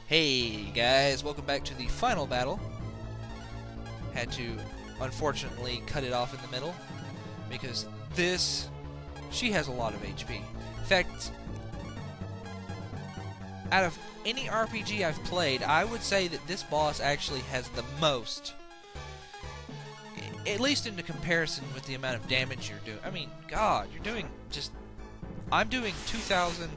Hey guys, welcome back to the final battle. Had to unfortunately cut it off in the middle because she has a lot of HP. In fact, out of any RPG I've played, I would say that this boss actually has the most, at least in comparison with the amount of damage you're doing. I mean, God, you're doing I'm doing 2,000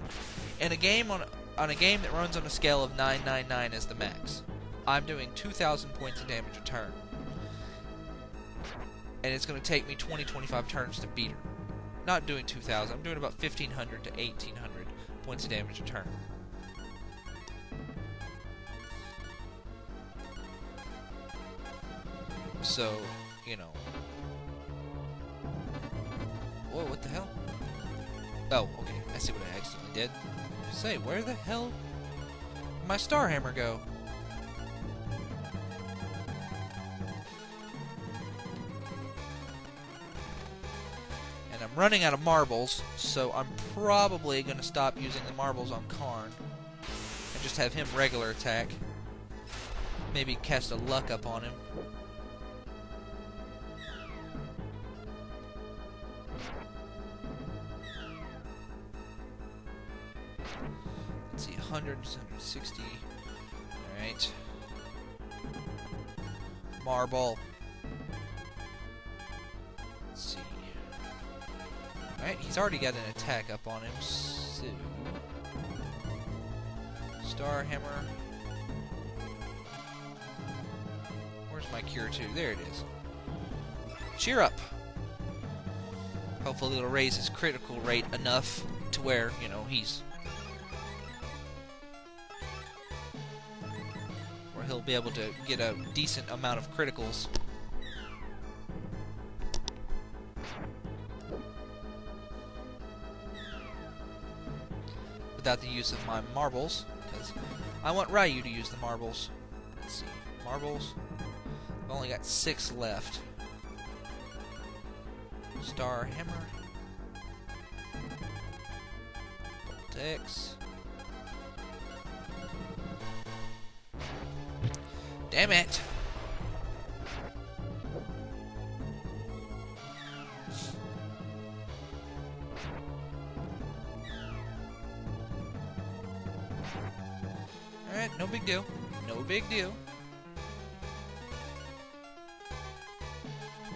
in a game on a game that runs on a scale of 999 as the max. I'm doing 2,000 points of damage a turn. And it's going to take me 20-25 turns to beat her. Not doing 2,000, I'm doing about 1,500 to 1,800 points of damage a turn. So, you know. Whoa, what the hell? Oh, okay, I see what I accidentally did. Say, where the hell did my star hammer go? And I'm running out of marbles, so I'm probably going to stop using the marbles on Karn and just have him regular attack. Maybe cast a luck up on him. Let's see, 100, 160. Alright. Marble. Let's see. Alright, he's already got an attack up on him, so... Star Hammer. Where's my Cure 2? There it is. Cheer up! Hopefully it'll raise his critical rate enough to where, you know, he'll be able to get a decent amount of criticals. Without the use of my marbles, because I want Ryu to use the marbles. Let's see, marbles. I've only got 6 left. Star Hammer. Bolt X. Damn it! Alright, no big deal. No big deal.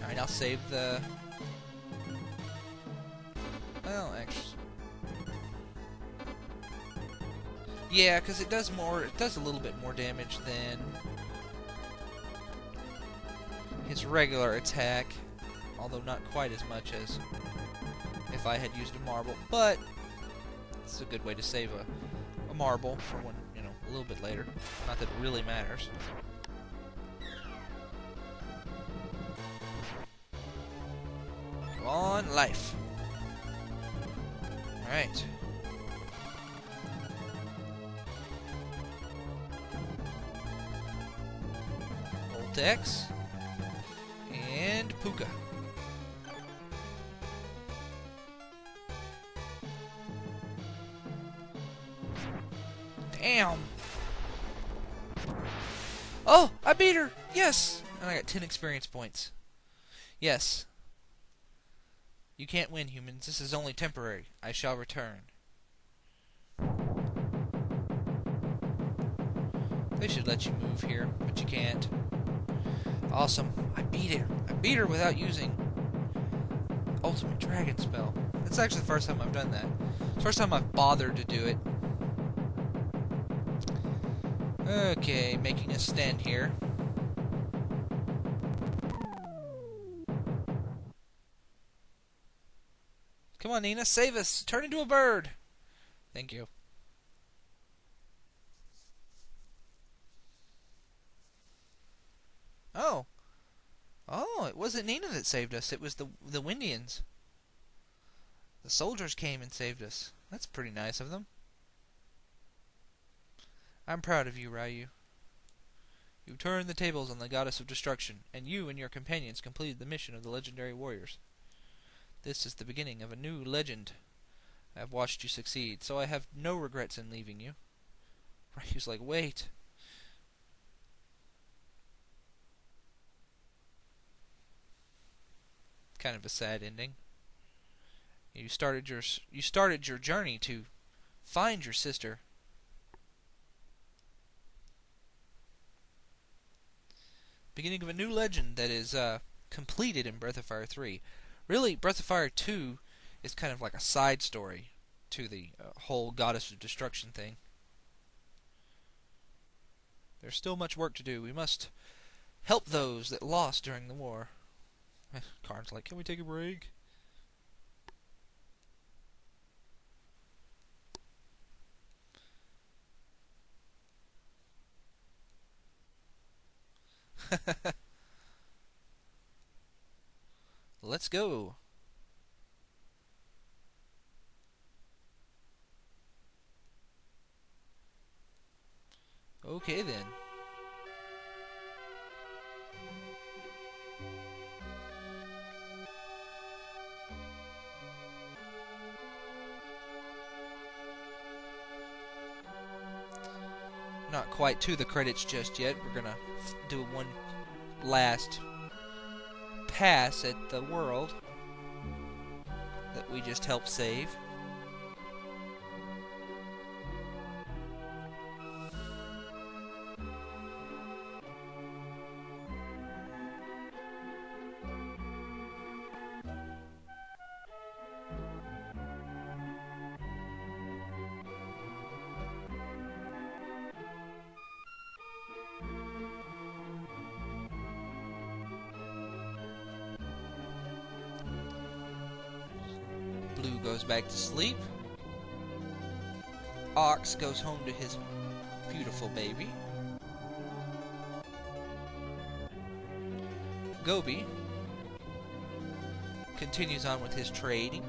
Alright, I'll save the... Well, actually... Yeah, because it does a little bit more damage than his regular attack, although not quite as much as if I had used a marble, but it's a good way to save a marble for when, you know, a little bit later. Not that it really matters. Come on, life. Alright. Bolt X. And Puka. Damn! Oh! I beat her! Yes! And I got 10 experience points. Yes. You can't win, humans. This is only temporary. I shall return. They should let you move here, but you can't. Awesome. I beat her. I beat her without using Ultimate Dragon Spell. It's actually the first time I've done that. First time I've bothered to do it. Okay, making a stand here. Come on, Nina, save us! Turn into a bird! Thank you. Oh. Oh, it wasn't Nina that saved us. It was the Windians. The soldiers came and saved us. That's pretty nice of them. I'm proud of you, Ryu. You turned the tables on the goddess of destruction, and you and your companions completed the mission of the legendary warriors. This is the beginning of a new legend. I have watched you succeed, so I have no regrets in leaving you. Ryu's like, wait. Kind of a sad ending. You started your journey to find your sister. Beginning of a new legend that is completed in Breath of Fire 3. Really, Breath of Fire 2 is kind of like a side story to the whole Goddess of Destruction thing. There's still much work to do. We must help those that lost during the war. Karn's like, can we take a break? Let's go. Okay then. Not quite to the credits just yet. We're gonna do one last pass at the world that we just helped save. Blue goes back to sleep. Ox goes home to his beautiful baby. Gobi continues on with his trading.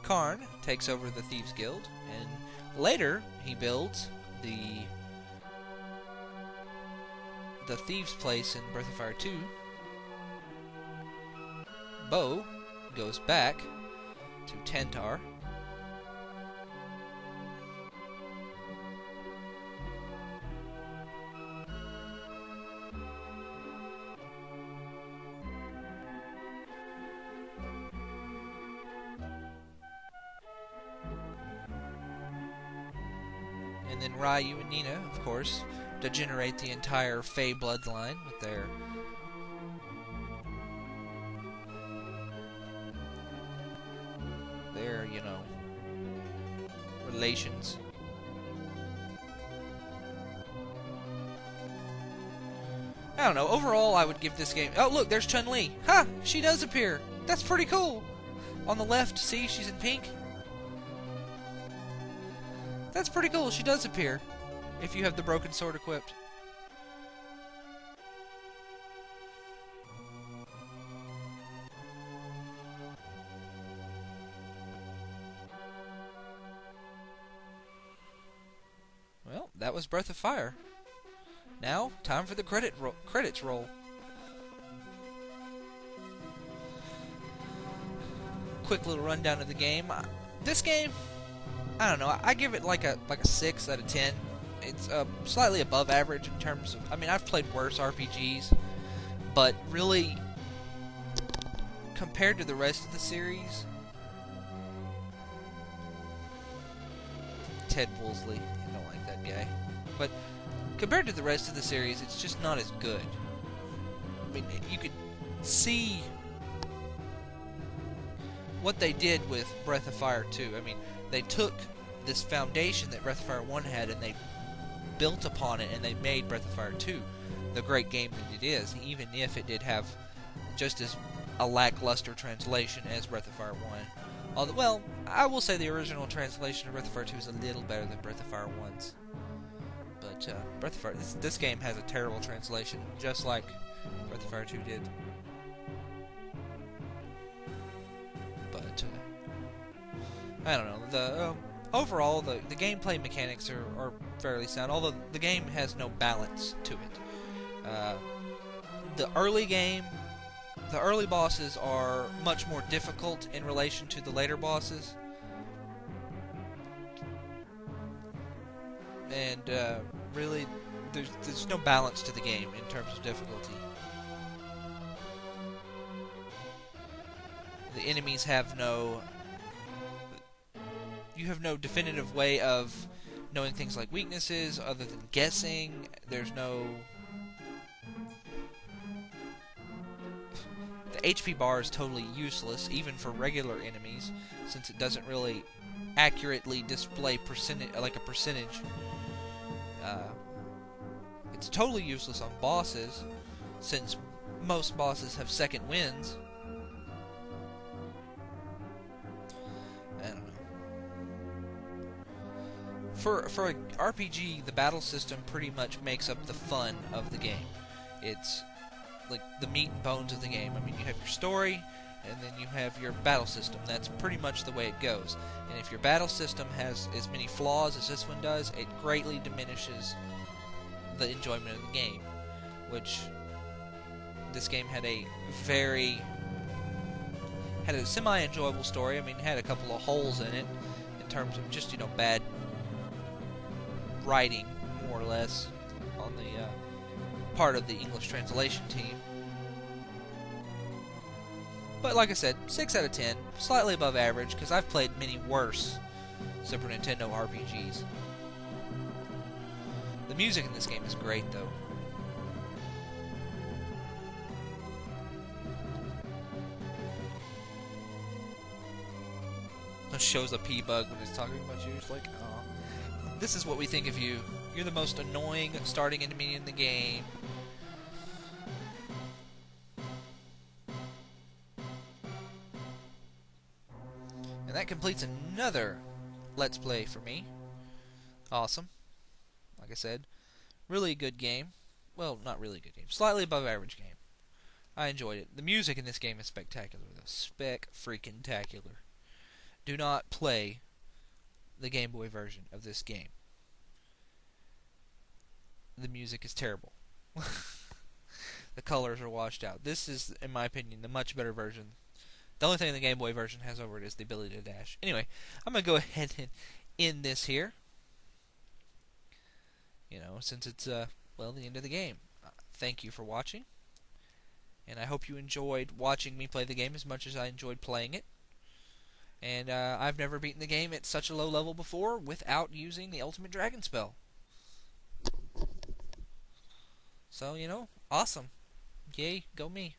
Karn takes over the Thieves Guild, and later he builds the Thieves' Place in Breath of Fire 2. Bo goes back to Tentar. And then Ryu and Nina, of course, degenerate the entire Fey bloodline with their relations. I don't know. Overall, I would give this game... Oh, look, there's Chun-Li. Ha! She does appear. That's pretty cool. On the left, see, she's in pink. That's pretty cool. She does appear. If you have the broken sword equipped. Well, that was Breath of Fire. Now, time for the credits roll. Quick little rundown of the game. This game, I don't know. I give it like a 6 out of 10. It's slightly above average in terms of... I mean, I've played worse RPGs, but really, compared to the rest of the series, Ted Woolsey, I don't like that guy, but compared to the rest of the series, it's just not as good. I mean, you could see what they did with Breath of Fire 2. I mean, they took this foundation that Breath of Fire 1 had, and they built upon it, and they made Breath of Fire 2 the great game that it is, even if it did have just as a lackluster translation as Breath of Fire 1. Although, well, I will say the original translation of Breath of Fire 2 is a little better than Breath of Fire 1's. But Breath of Fire, this game has a terrible translation, just like Breath of Fire 2 did. But I don't know. Overall, the gameplay mechanics are fairly sound, although the game has no balance to it. The early game the early bosses are much more difficult in relation to the later bosses, and really, there's no balance to the game in terms of difficulty. The enemies have no... You have no definitive way of knowing things like weaknesses other than guessing. There's no... The HP bar is totally useless, even for regular enemies, since it doesn't really accurately display a percentage. It's totally useless on bosses, since most bosses have second wins. I don't know. For an RPG, the battle system pretty much makes up the fun of the game. It's like the meat and bones of the game. I mean, you have your story, and then you have your battle system. That's pretty much the way it goes. And if your battle system has as many flaws as this one does, it greatly diminishes the enjoyment of the game. Which, this game had a semi-enjoyable story. I mean, it had a couple of holes in it, in terms of just, bad writing, more or less, on the part of the English translation team. But like I said, 6 out of 10, slightly above average, because I've played many worse Super Nintendo RPGs. The music in this game is great, though. It shows a P-bug when it's talking about you. It's like, oh, this is what we think of you. You're the most annoying starting enemy in the game. And that completes another Let's Play for me. Awesome. Like I said, really good game. Well, not really good game. Slightly above average game. I enjoyed it. The music in this game is spectacular, though. Spec-freaking-tacular. Do not play the Game Boy version of this game. The music is terrible. The colors are washed out. This is, in my opinion, the much better version. The only thing the Game Boy version has over it is the ability to dash. Anyway, I'm going to go ahead and end this here. Since it's, the end of the game. Thank you for watching. And I hope you enjoyed watching me play the game as much as I enjoyed playing it. And I've never beaten the game at such a low level before without using the Ultimate Dragon Spell. So, awesome. Yay, go me.